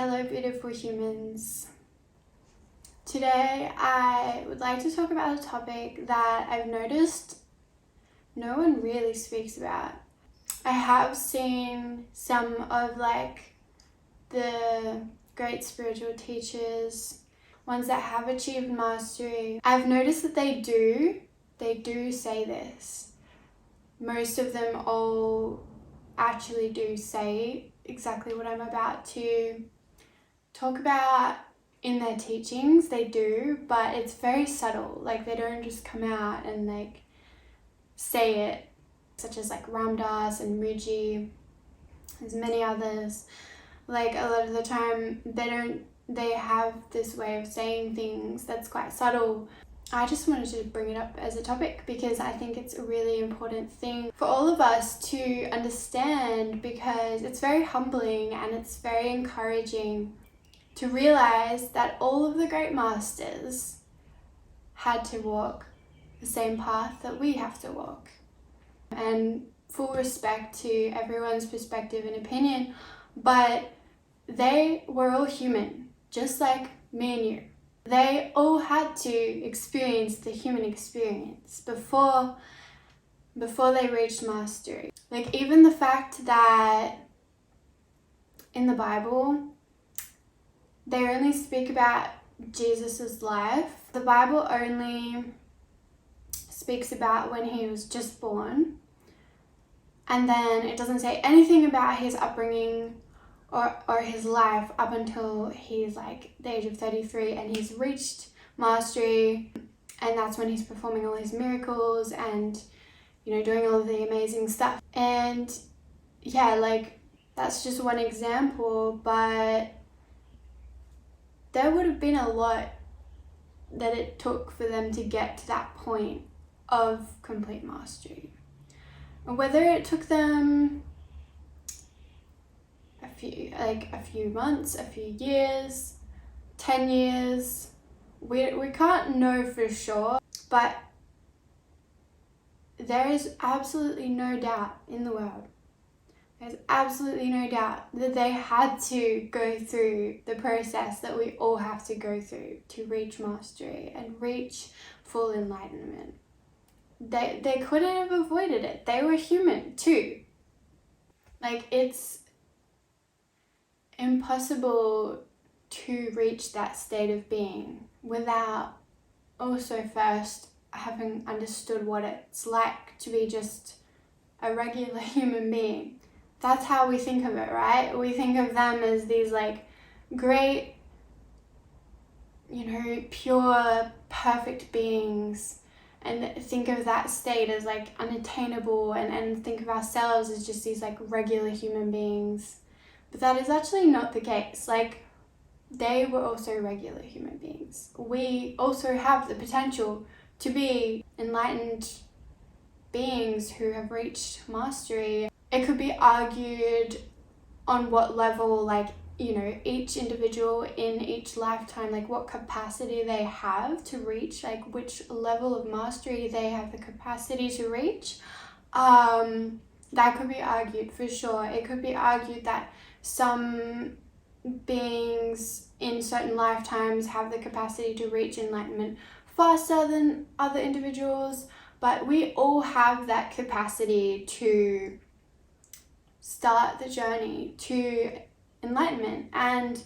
Hello beautiful humans. Today I would like to talk about a topic that I've noticed no one really speaks about. I have seen some of the great spiritual teachers, ones that have achieved mastery. I've noticed that they do say this. Most of them all actually do say exactly what I'm about to talk about in their teachings. They do, but it's very subtle. They don't just come out and say it, such as Ram Dass and Mooji. There's many others. A lot of the time they have this way of saying things that's quite subtle. I just wanted to bring it up as a topic because I think it's a really important thing for all of us to understand, because it's very humbling and it's very encouraging to realize that all of the great masters had to walk the same path that we have to walk. And full respect to everyone's perspective and opinion, but they were all human, just like me and you. They all had to experience the human experience before they reached mastery. Even the fact that in the Bible, they only speak about Jesus's life. The Bible only speaks about when he was just born. And then it doesn't say anything about his upbringing or his life up until he's the age of 33 and he's reached mastery, and that's when he's performing all his miracles and doing all of the amazing stuff. And yeah, that's just one example, but there would have been a lot that it took for them to get to that point of complete mastery. Whether it took them a few months, a few years, 10 years, we can't know for sure, but there is absolutely no doubt in the world. There's absolutely no doubt that they had to go through the process that we all have to go through to reach mastery and reach full enlightenment. They couldn't have avoided it. They were human too. It's impossible to reach that state of being without also first having understood what it's like to be just a regular human being. That's how we think of it, right? We think of them as these great, pure, perfect beings, and think of that state as unattainable, and think of ourselves as just these regular human beings. But that is actually not the case. They were also regular human beings. We also have the potential to be enlightened beings who have reached mastery. It could be argued on what level, each individual in each lifetime, what capacity they have to reach, which level of mastery they have the capacity to reach. That could be argued for sure. It could be argued that some beings in certain lifetimes have the capacity to reach enlightenment faster than other individuals, but we all have that capacity to start the journey to enlightenment, and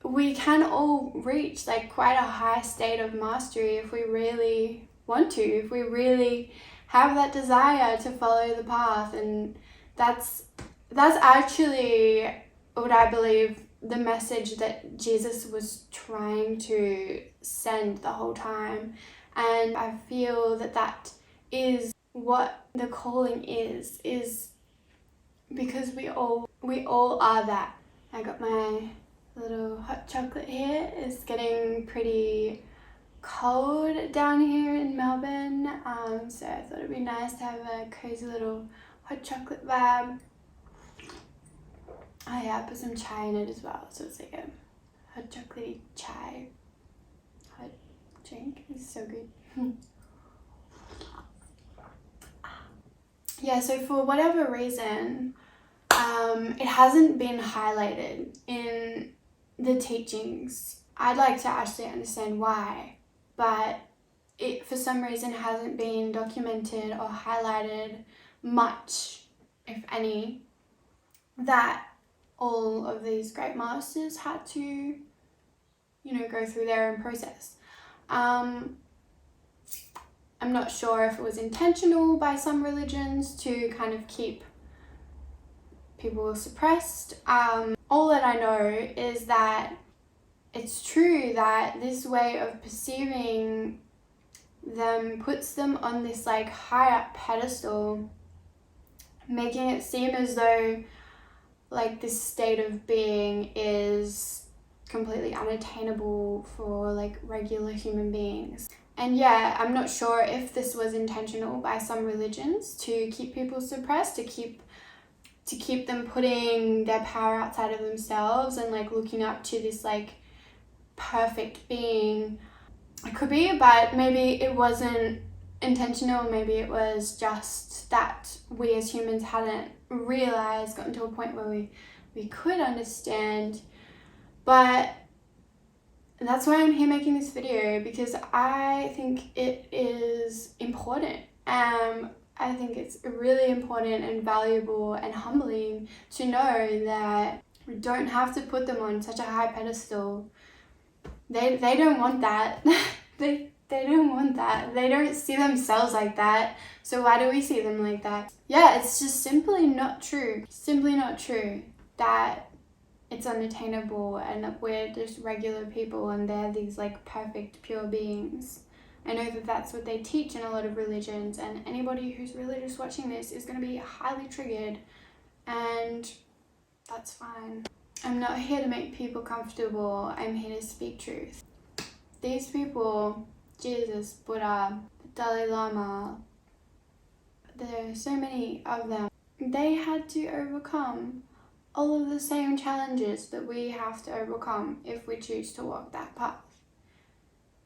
we can all reach quite a high state of mastery if we really want to, if we really have that desire to follow the path. And that's actually what I believe the message that Jesus was trying to send the whole time. And I feel that is what the calling is because we all are that. I got my little hot chocolate here. It's getting pretty cold down here in Melbourne, so I thought it'd be nice to have a cozy little hot chocolate vibe. Oh yeah, I put some chai in it as well, so it's a hot chocolatey chai hot drink. It's so good. Yeah, so for whatever reason, it hasn't been highlighted in the teachings. I'd like to actually understand why, but it for some reason hasn't been documented or highlighted much, if any, that all of these great masters had to, you know, go through their own process. I'm not sure if it was intentional by some religions to kind of keep people suppressed. All that I know is that it's true that this way of perceiving them puts them on this like high up pedestal, making it seem as though like this state of being is completely unattainable for like regular human beings. And yeah, I'm not sure if this was intentional by some religions to keep people suppressed, to keep them putting their power outside of themselves and like looking up to this like perfect being. It could be, but maybe it wasn't intentional. Maybe it was just that we as humans hadn't realized, gotten to a point where we could understand. But that's why I'm here making this video, because I think it is important. I think it's really important and valuable and humbling to know that we don't have to put them on such a high pedestal. They don't want that. they don't want that. They don't see themselves like that. So why do we see them like that? Yeah, it's just simply not true. Simply not true that it's unattainable and that we're just regular people and they're these like perfect pure beings. I know that that's what they teach in a lot of religions, and anybody who's religious watching this is going to be highly triggered, and that's fine. I'm not here to make people comfortable. I'm here to speak truth. These people, Jesus, Buddha, Dalai Lama, there are so many of them. They had to overcome all of the same challenges that we have to overcome if we choose to walk that path.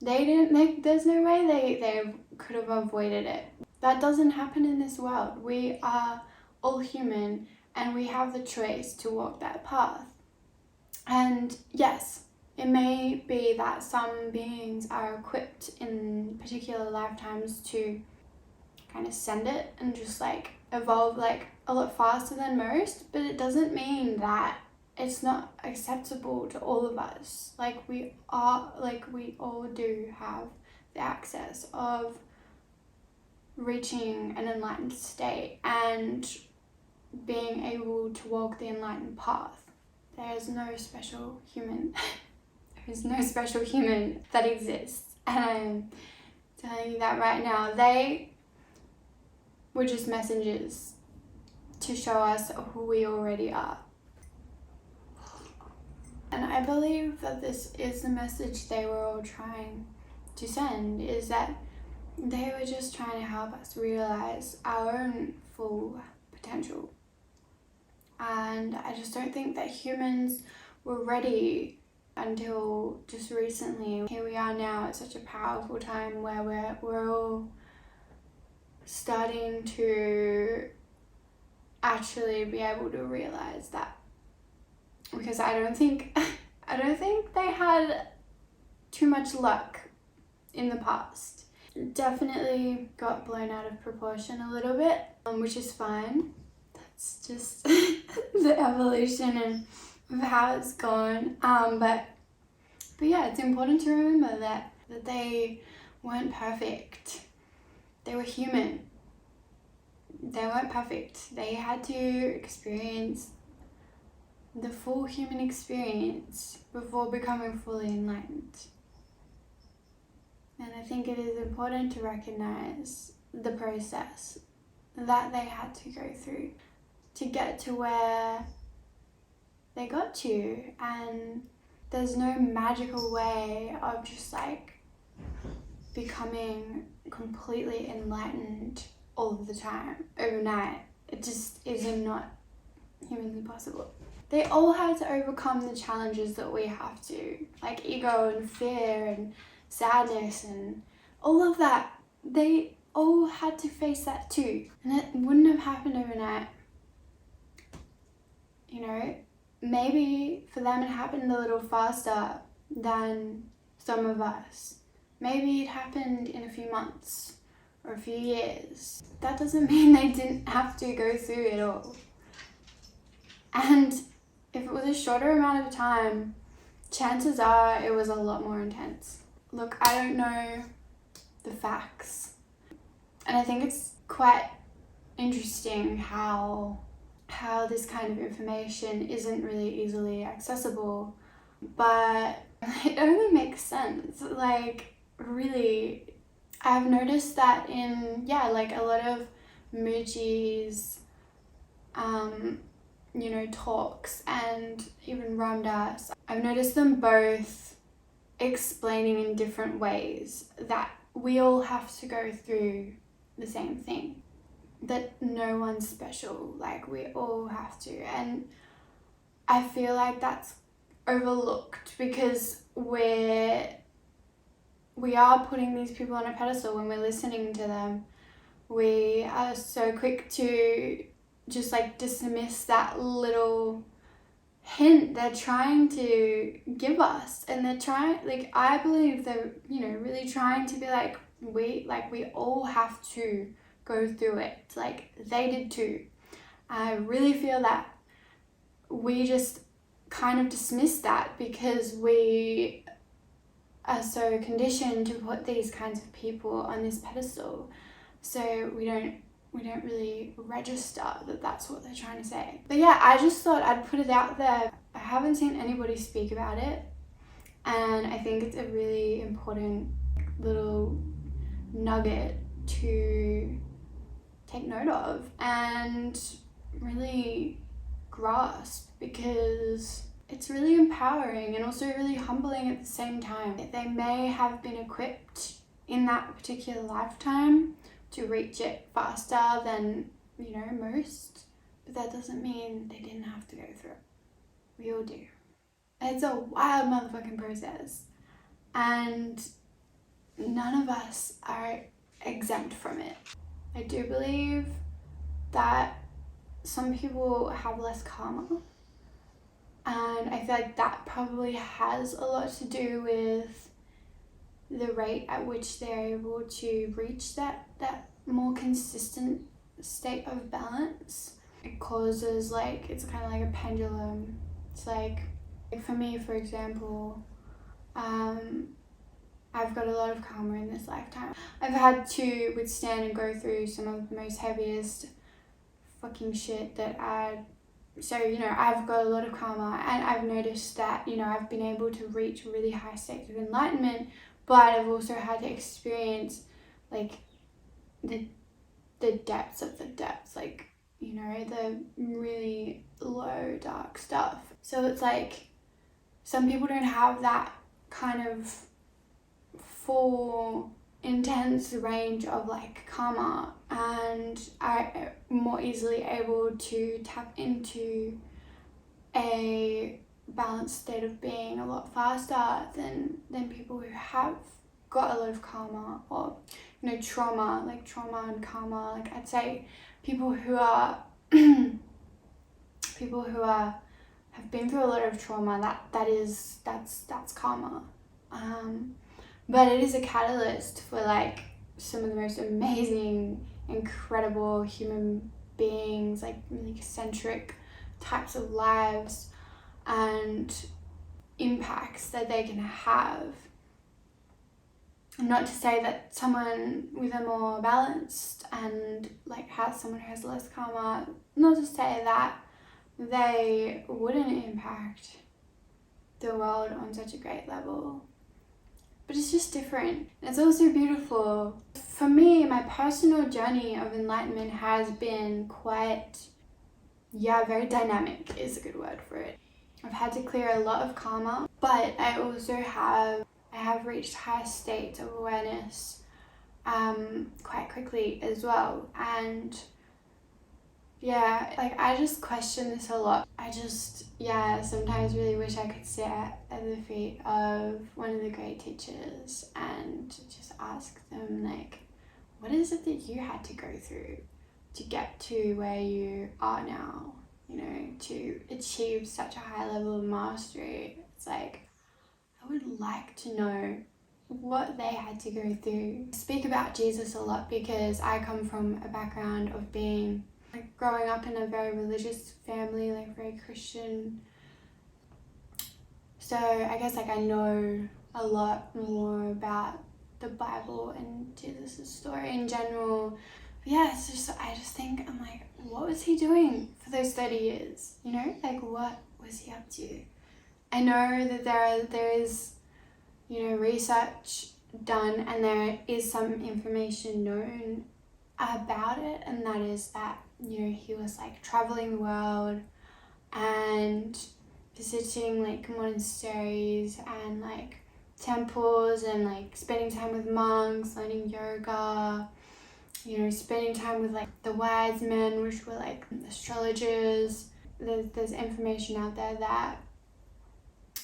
There's no way they could have avoided it. That doesn't happen in this world. We are all human and we have the choice to walk that path. And yes, it may be that some beings are equipped in particular lifetimes to kind of send it and just like evolve like a lot faster than most, but it doesn't mean that it's not acceptable to all of us. Like we all do have the access of reaching an enlightened state and being able to walk the enlightened path. There is no special human. There is no special human that exists, and I'm telling you that right now. They were just messengers to show us who we already are. And I believe that this is the message they were all trying to send, is that they were just trying to help us realize our own full potential. And I just don't think that humans were ready until just recently. Here we are now at such a powerful time where we're all starting to actually be able to realize that. Because I don't think they had too much luck in the past. It definitely got blown out of proportion a little bit, which is fine. That's just the evolution of how it's gone. But yeah, it's important to remember that they weren't perfect. They were human. They weren't perfect. They had to experience the full human experience before becoming fully enlightened. And I think it is important to recognize the process that they had to go through to get to where they got to. And there's no magical way of just like becoming completely enlightened all of the time overnight. It just is not humanly possible. They all had to overcome the challenges that we have to, like ego and fear and sadness and all of that. They all had to face that too, and it wouldn't have happened overnight. You know, maybe for them it happened a little faster than some of us. Maybe it happened in a few months or a few years. That doesn't mean they didn't have to go through it all. And if it was a shorter amount of time, chances are it was a lot more intense. Look, I don't know the facts. And I think it's quite interesting how this kind of information isn't really easily accessible, but it only makes sense. Like, really, I've noticed that in, like a lot of Mooji's, talks and even Ram Dass, I've noticed them both explaining in different ways that we all have to go through the same thing, that no one's special, like we all have to. And I feel like that's overlooked because we are putting these people on a pedestal when we're listening to them. We are so quick to just like dismiss that little hint they're trying to give us, and they're trying, like, I believe they're, really trying to be like, we all have to go through it, like they did too. I really feel that we just kind of dismiss that because we are so conditioned to put these kinds of people on this pedestal, so we don't really register that that's what they're trying to say. But yeah, I just thought I'd put it out there. I haven't seen anybody speak about it, and I think it's a really important little nugget to take note of and really grasp, because it's really empowering and also really humbling at the same time. They may have been equipped in that particular lifetime to reach it faster than, most, but that doesn't mean they didn't have to go through it. We all do. It's a wild motherfucking process, and none of us are exempt from it. I do believe that some people have less karma, and I feel like that probably has a lot to do with the rate at which they're able to reach that more consistent state of balance. It causes, like, it's kind of like a pendulum. It's like for me, for example, I've got a lot of karma in this lifetime. I've had to withstand and go through some of the most heaviest fucking shit so, I've got a lot of karma, and I've noticed that, I've been able to reach really high states of enlightenment, but I've also had to experience, like, the depths of the depths, like, the really low, dark stuff. So it's like, some people don't have that kind of full, intense range of, like, karma, and are more easily able to tap into a balanced state of being a lot faster than people who have got a lot of karma, or trauma and karma. Like, I'd say people who are have been through a lot of trauma, that's karma, but it is a catalyst for, like, some of the most amazing, incredible human beings, like really eccentric types of lives and impacts that they can have. Not to say that someone with a more balanced and, like, someone who has less karma, not to say that they wouldn't impact the world on such a great level, but it's just different. It's also beautiful. For me, my personal journey of enlightenment has been quite, very dynamic is a good word for it. I've had to clear a lot of karma, but I also have reached high states of awareness quite quickly as well. And I just question this a lot. I just sometimes really wish I could sit at the feet of one of the great teachers and just ask them, like, what is it that you had to go through to get to where you are now? you know, to achieve such a high level of mastery. It's like, I would like to know what they had to go through. I speak about Jesus a lot because I come from a background of being, like, growing up in a very religious family, like very Christian. So I guess like I know a lot more about the Bible and Jesus' story in general. But yeah, it's just, I just think, I'm like, what was he doing for those 30 years? You know, like what was he up to? I know that there is, you know, research done and there is some information known about it, and that is that, you know, he was like traveling the world and visiting like monasteries and like temples and like spending time with monks, learning yoga, you know, spending time with like the wise men, which were like astrologers. There's information out there that,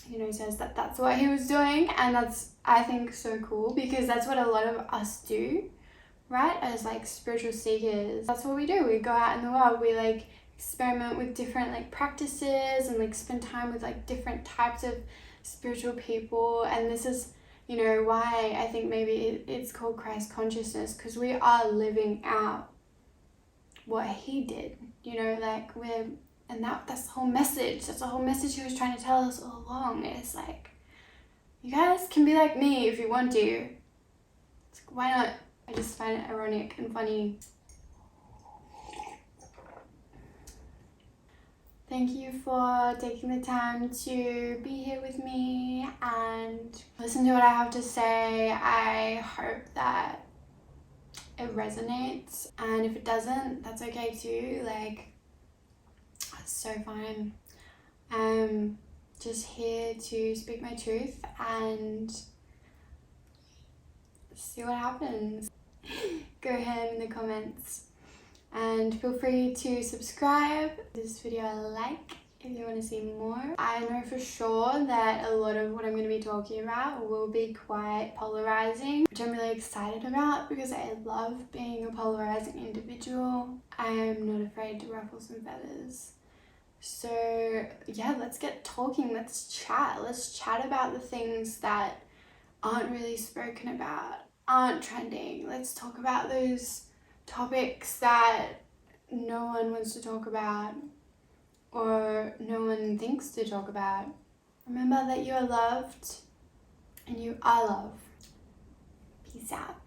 you know, says that that's what he was doing, and that's, I think, so cool because that's what a lot of us do, right? As like spiritual seekers, that's what we do. We go out in the world, we like experiment with different like practices and like spend time with like different types of spiritual people. And this is, you know, why I think maybe it's called Christ consciousness, because we are living out what he did, you know, like and that's the whole message. That's the whole message he was trying to tell us all along. It's like, you guys can be like me if you want to. It's like, why not? I just find it ironic and funny. Thank you for taking the time to be here with me and listen to what I have to say. I hope that it resonates, and if it doesn't, that's okay too. Like, it's so fine. I'm just here to speak my truth and see what happens. Go ahead in the comments and feel free to subscribe. This video a like if you want to see more. I know for sure that a lot of what I'm going to be talking about will be quite polarizing, which I'm really excited about because I love being a polarizing individual. I am not afraid to ruffle some feathers. So yeah, let's get talking, let's chat about the things that aren't really spoken about, aren't trending. Let's talk about those topics that no one wants to talk about or no one thinks to talk about. Remember that you are loved and you are love. Peace out.